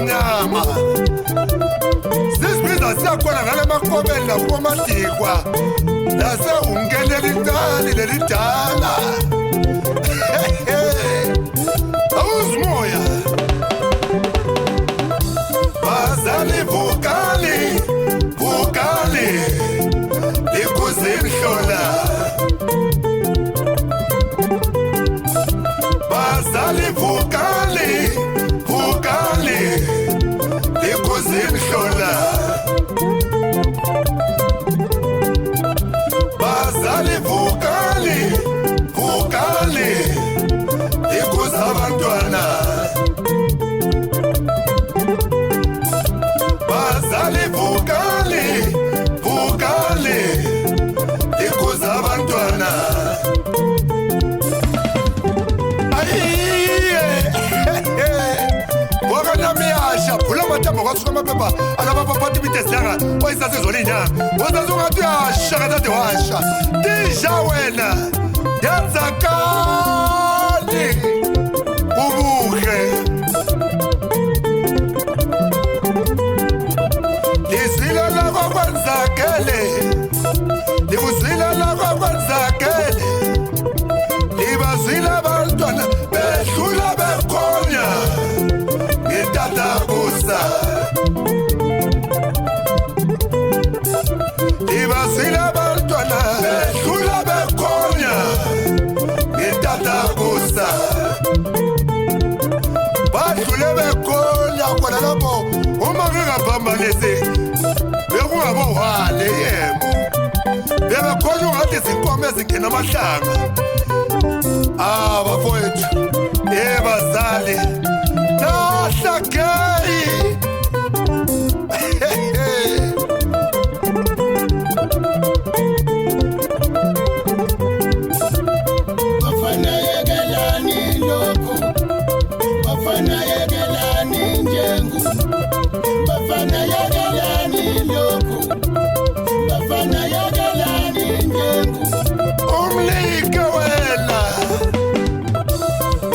mnyama sisibiza siyakhona ngale makomeni nakubomadikwa nase ungene litali lelidala awuzimoya bazali vukali likuzimhlola bazali vukali likuzimhlola bazali vukali likuzabantwana bazali vukali likuzabantwana wakanamiyasha phula mathamba kwasuka amaphepha alabapaphathi bitesilanga oyisasezolinyanga wazazungathi uyasha katade washa tisha wena yenzakali ubuhle lizila lakwakwenzakele libuzila lakwakwenzakele libazila abantwana bedlula bekhonya ngitatakusa libazila abantwana bedlula bekhonya ngitatakusa badlule bekhonya khona lapho uma ngingaphambanisi bekungabohale yebo bebekhona ungathi zinkomo ezingena amahlanga bafowethu bazali nahlagei bafana yekelani lokhu bafana yekelani njengu bafana yekelani lokhu bafana yekelani njengu umlike wena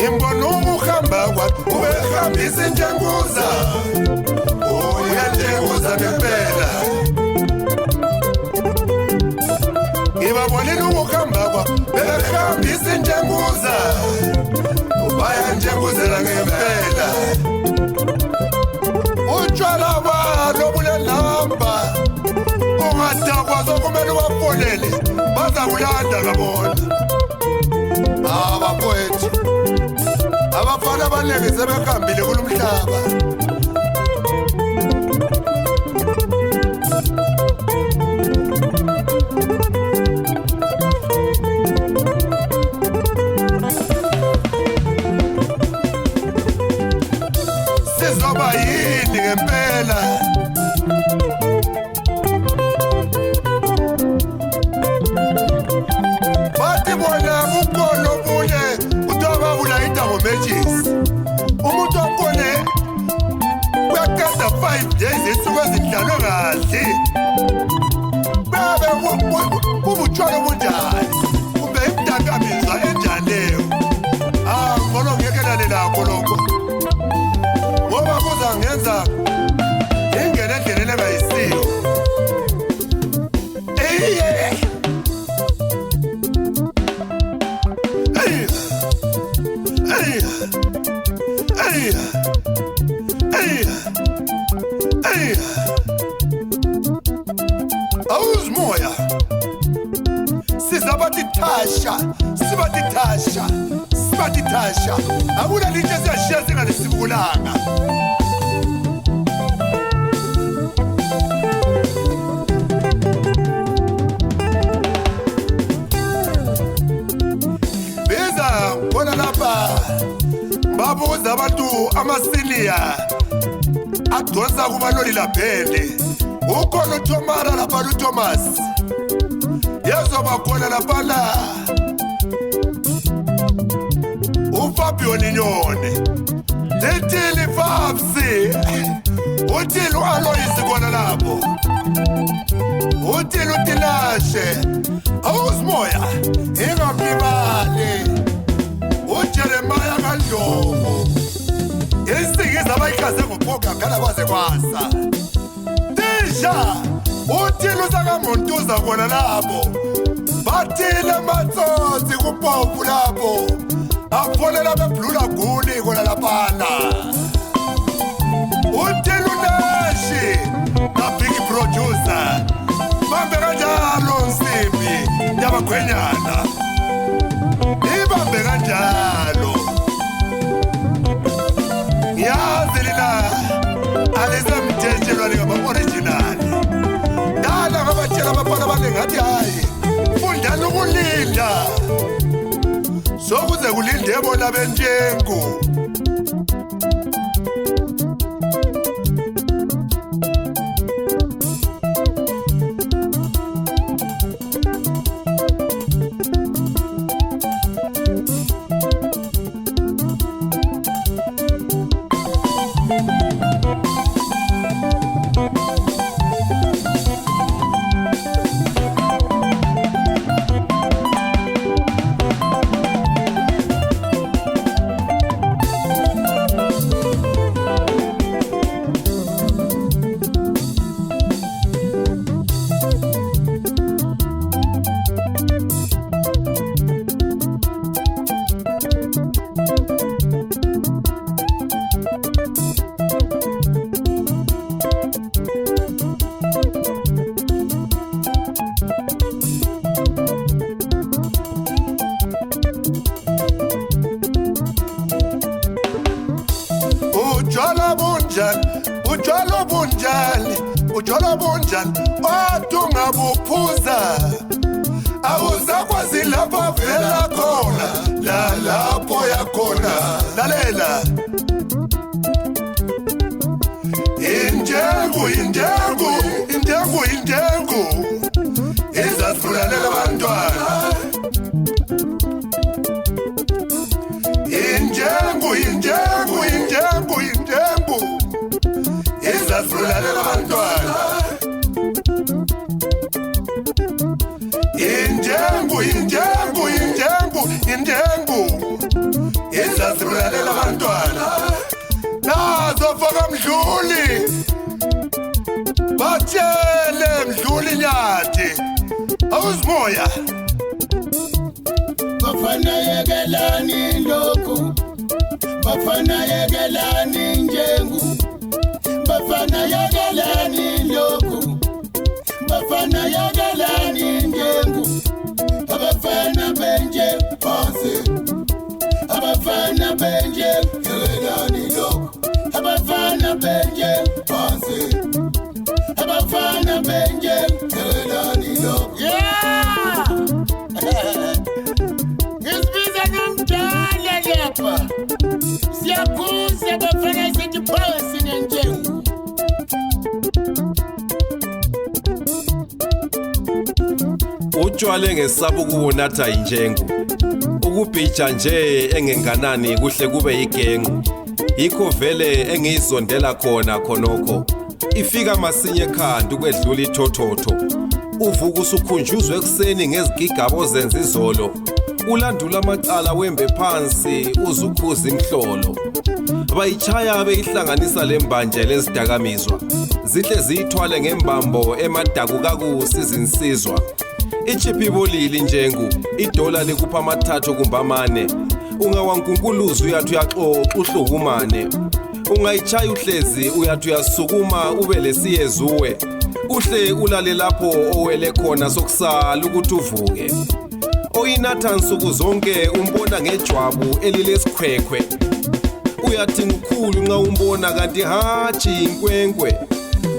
imbona ukuhamba kwakho ubehambisa injenguza uyanjenguza ngempela ngibabonile ukuhamba kwakho behambisa injenguza ubayantjenguzela ngempela utshwala balo bulelamba ungadakwazi okumele ubafonele baza kulanda kabona bafowethu abafana abaningi sebehambile kulo mhlaba sizoba yini ngempela bathi bona kukhona obunye kuthiwa babulayida ngomejisi umuntu wakhone kuyakada 5 days insuku ezidlalwe kahle babe bubutshwala obunjani kumbe imdakamizwa enjaleyo ngolo ngekelane lakho lokho ngoba kuzangenza ingene endleleni engayisiyo awuzimoya sibatithasha akuna linto esiyashiya singalisibukulanga biza bona lapha babuza abantu amasiniya adonsa kubaloli laphele ukhona uThomara lapha uThomas yezoba khona laphana uFabio Ninyone Litili Fabsi Utili Aloisi khona lapho Utili Utilashe awuzimoya ingablibali uJeremiah kaNdlovu isingiza abayikhaze ngokakhala kwaze kwasa Tisha uthini usakamontuza kona lapho bathile matsotsi kupofu lapho afonela beblula guli kona laphana uthini unashi na big producer bambe kanjalo Nsimbi yabagwenyana ibambe kanjalo yazi lina alisemthethelwa ngaba-originali dala ngabatshela abafana balengathi hayi fundani ukulinda sokuze kulinde bona benjengu Ujolo bunjani otunga buphuza awuzakwazi lapho vela khona la lapho yakhona lalela injengu izasifulalela abantwana injengu izasifulalela abantwana injengu izasifulalela abantwana nazofaka Mdluli batshele Mdluli Nyathi awuzimoya bafana yekelani lokhu bafana yekelani njengu bafana yekelani lokhu bafana yekelani njengu abafana benje phansi abafana benje yekelani lokhu abafana benje phansi abafana benje yekelani lokhu ngisbiza nomdala lapha siyakuza bafana sithi phansi nenjengu utshwale ngesaba ukubonatha injengu ukubhija nje engenganani kuhle kube igengu yikho vele engizondela khonokho ifika masinye ekhanda ukwedlula ithothoto uvuka usukhunjuzwe ekseni ngezigigabo zenza izolo ulandula amacala wembe phansi uzukhuza imhlolo bayichaya beyihlanganisa lembanje lezidakamizwa zihle ziyithwale ngembambo emadaku kakusizinsizwa ichipi bolili njengu idola likupha amathathu kumbe amane ungawankunkuluza uyathi uyaxoxa uhlukumane ungayichaya uhlezi uyathi uyasukuma ube lesiyezuwe uhle ulale lapho owele khona sokusala ukuthi uvuke oyinatha nsuku zonke umbona ngejwabu elilesikhwekhwe uyathi ngikhulu nxa umbona kanti hatshi inkwenkwe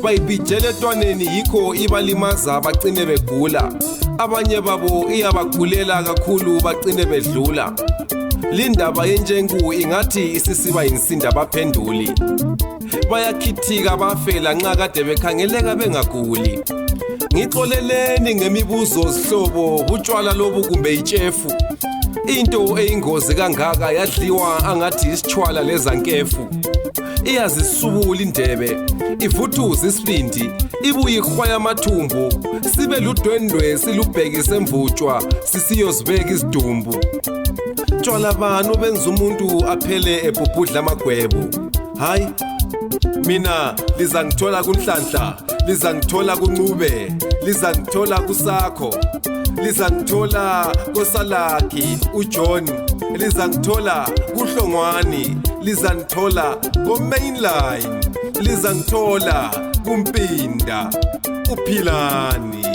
bayibhijele etwaneni yikho ibalimaza bacine begula abanye babo iyabagulela kakhulu bacine bedlula lindaba yenjengu ingathi isisiba insinda baphenduli bayakhithika bafela nxa kade bekhangeleka bengaguli ngixoleleni ngemibuzo sihlobo butshwala lobu kumbe itshefu into eyingozi kangaka yadliwa angathi isitshwala lezankefu iyazisubula indebe ivuthuza isibindi ibuye ikhwaya amathumbu sibe ludwendwe silubhekise emvutshwa sisiyozibeka isidumbu tshwala bani obenza umuntu aphele ebhubhudla amagwebu hayi Mina lizangithola kunhlanhla, lizangithola kunqube, lizangithola kusakho, lizangithola kosalaki uJohn, lizangithola kuhlongwani, lizangithola ko-mainline, lizangithola kumpinda uphilani,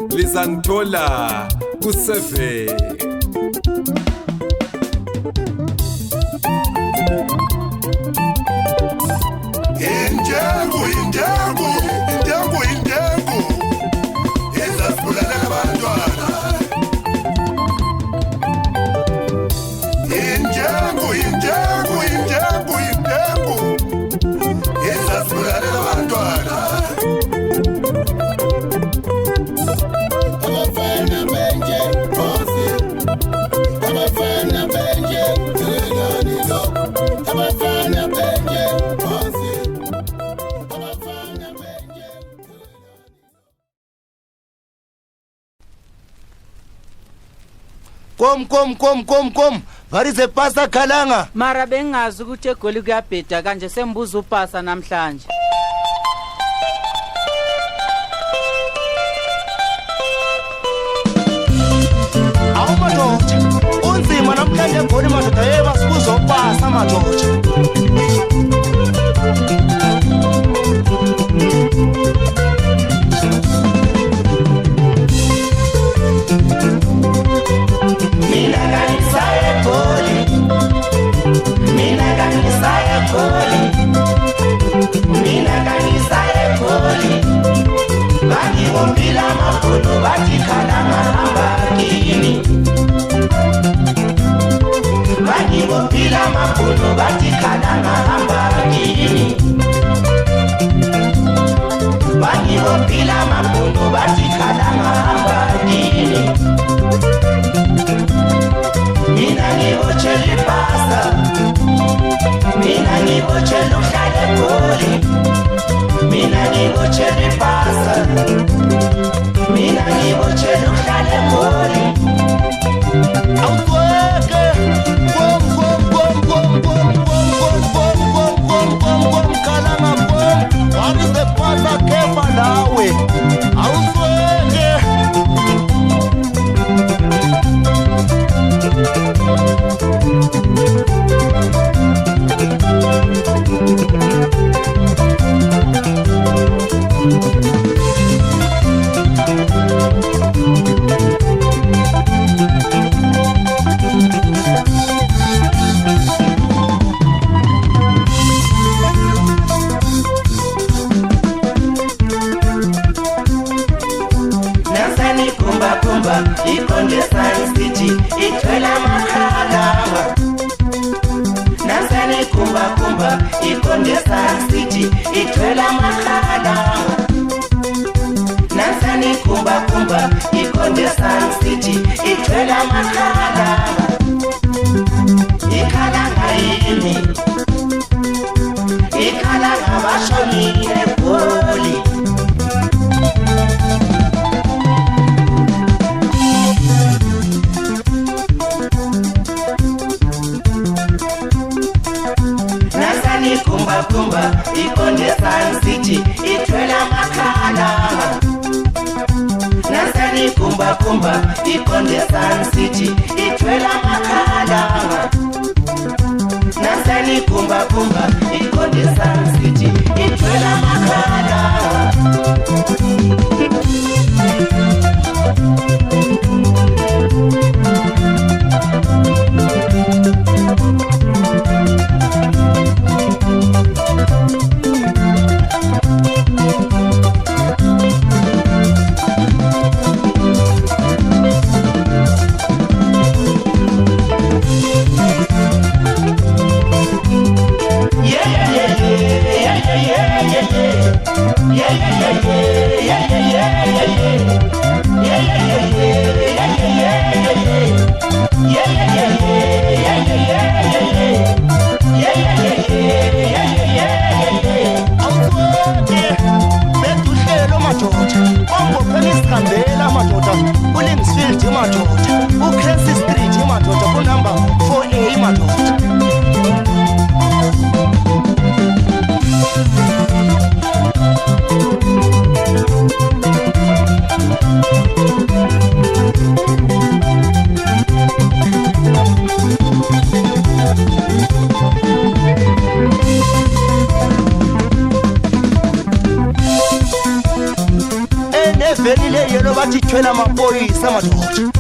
lizangithola ku-7. Indengu izasibulalela abantwana. Indengu izasibulalela abantwana. Abafana benje phansi, abafana benje zelani lokho, abafana benje phansi, abafana benje. Kom. Varize pasa Khalanga. Mara bengazi ukuthi eGoli kuyabheda kanje sembuza upasa namhlanje. Awumadoda. Unzima namhlanje eGoli madoda yeba sikuzopasa madoda. Yeah. Eneveni le yelo bathi thwela amaphoyisa madoda.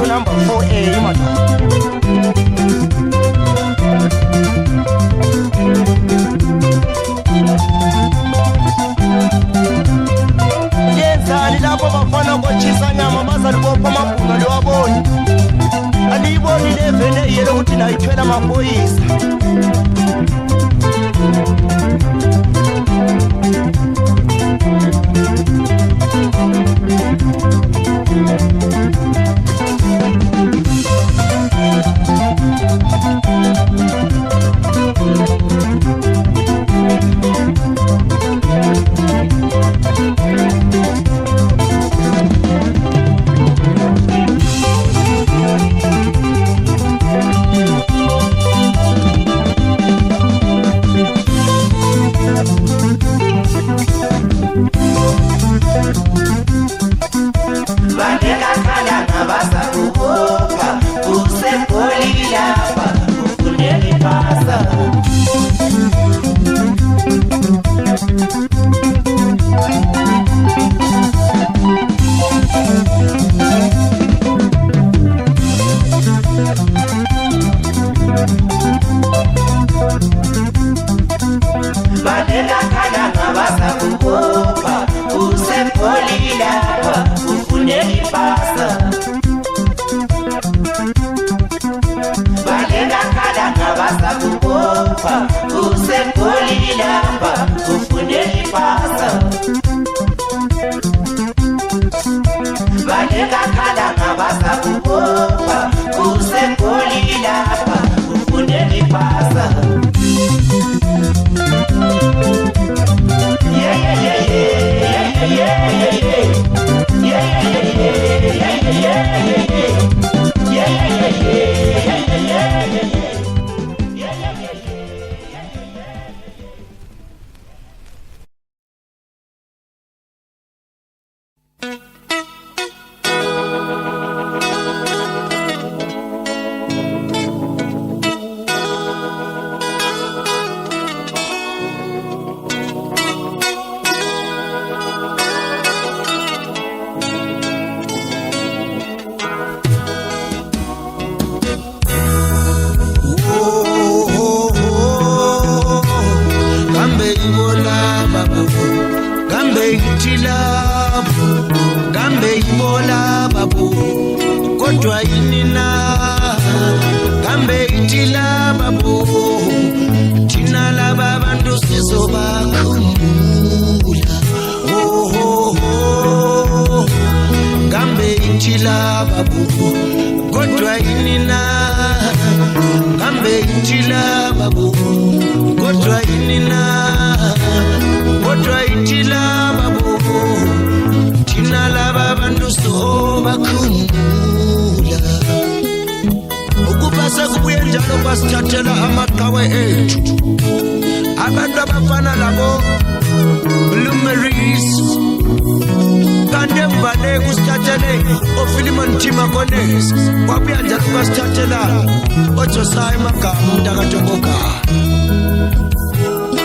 Number 4A madoda. Yenzani lapho bafana kochisa nyama bazali bopha amabhunga lewaboni. Aliyiboni levene yelo ukuthi nayithwela amaphoyisa.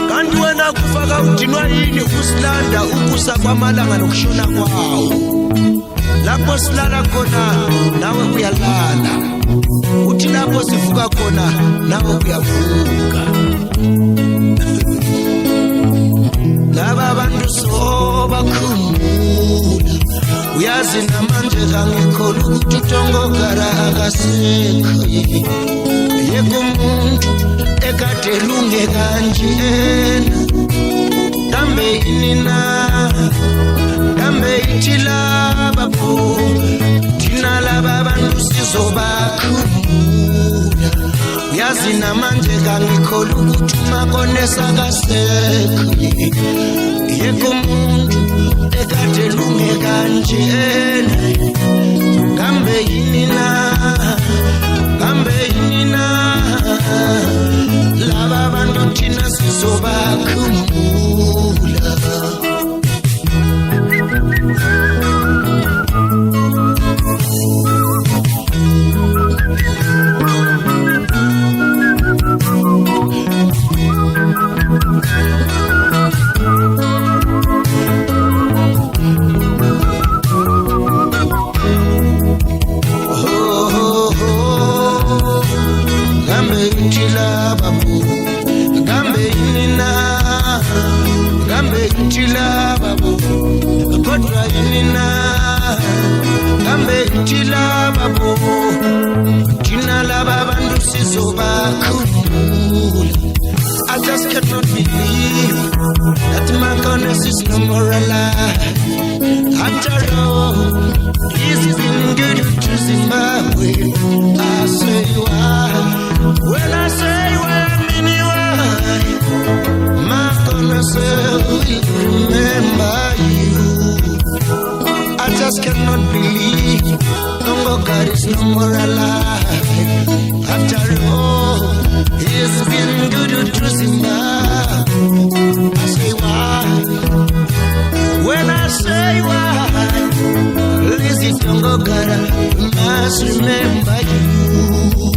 Kanti wena ufuna kufaka udinwa yini usilanda ukusa kwamalanga nokushona kwawo lapho silala khona nawe uyalala uthi lapho sivuka khona nawe uyavuka laba bantu sobakhumbula uyazi namanje kangikholwa ukuthi uTongogara akasekho yeke umuntu ekade lunge kanjena kambe inina kambe ichilaba pho thina laba bantu sizobakhumbula uyazi namanje kangikholwa ukuthi uMakonesa akasekho yeke umuntu ekade lunge kanjena kambe inina laba bantu thina sizobakhumbula I just cannot believe that Makonesa is no more alive. After all, he's been good to Zimbabwe. I say why? When I say why, I mean why. Makonesa will remember you. I just cannot believe Tongogara is no more alive. After all, he's been good to Zimbabwe. I say why? When I say why, Lizzie Tongogara must remember you.